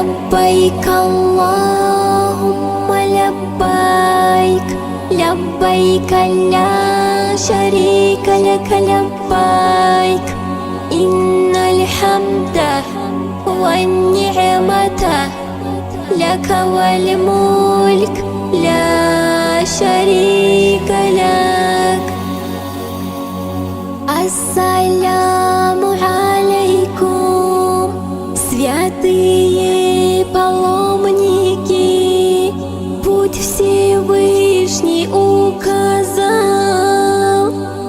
لبيك اللهم لبيك لبيك لا شريك لك لبيك إن الحمد والنعمة لك والملك لا شريك لك. Ассаляму алейкум, святые паломники, путь Всевышний указал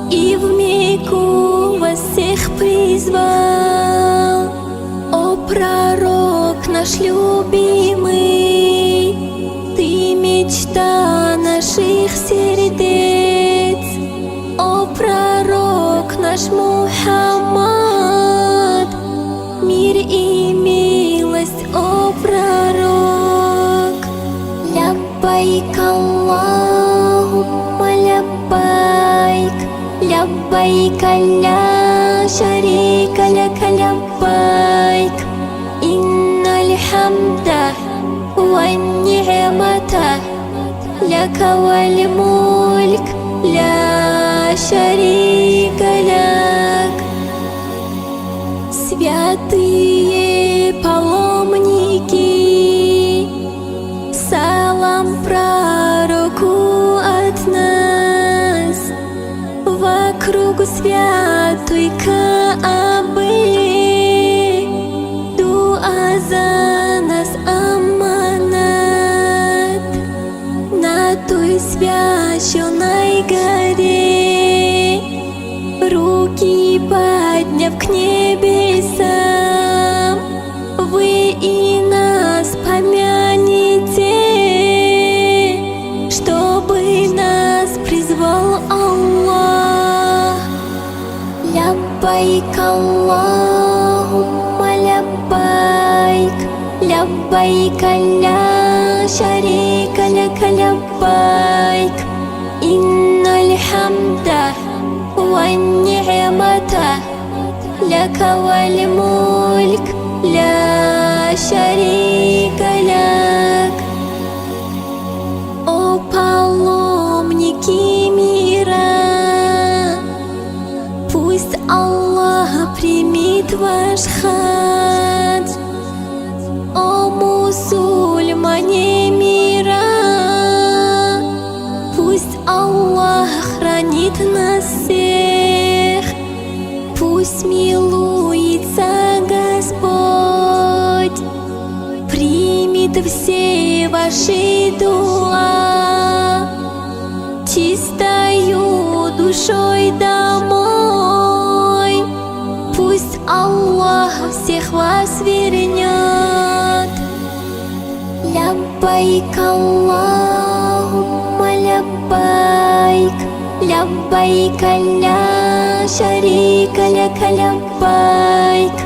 и в Мекку вас всех призвал. О пророк наш любимый, ты мечта наших сердец. О пророк наш Мухаммад, мир и милость, о пророк. Ляббайк Аллахумма ляббайк, ляббайк ла шарика лака ляббайк, инналь хамда ван ни'мата лака валь мульк ла шарика лак. Святые паломники, салам пророку от нас. Вокруг святой Каабы дуа за нас аманат. На той священной горе, руки подняв к небесам, вы и нас помяните, чтобы нас призвал Аллах. Ляббайк Аллахумма ляббайк, ляббайк ла шарика лака ляббайк, инналь хамда ван ни'мата лака валь мульк ла шарика лак. О паломники мира, пусть Аллах примет ваш хадж. О мусульмане мира, пусть Аллах хранит нас всех. Пусть милуется Господь, примет все ваши дуа. Чистою душой домой пусть Аллах всех вас вернет. Ляббайк Аллахумма ляббайк, ляббайк ла шарика лака ляббайк,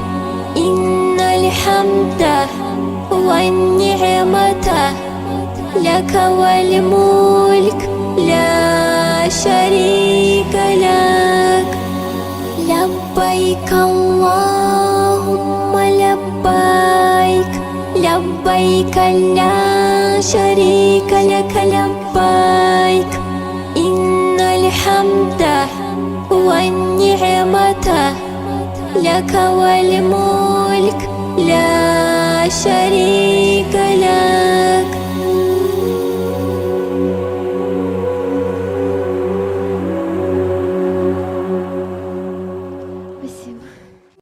инналь хамда ван ни'мата лака валь мульк ла шарика лак. Ляббайк Аллахумма ляббайк, ляббайк ла шарика лака ляббайк, инналь хамда ван ни'мата лака валь мульк ла шарика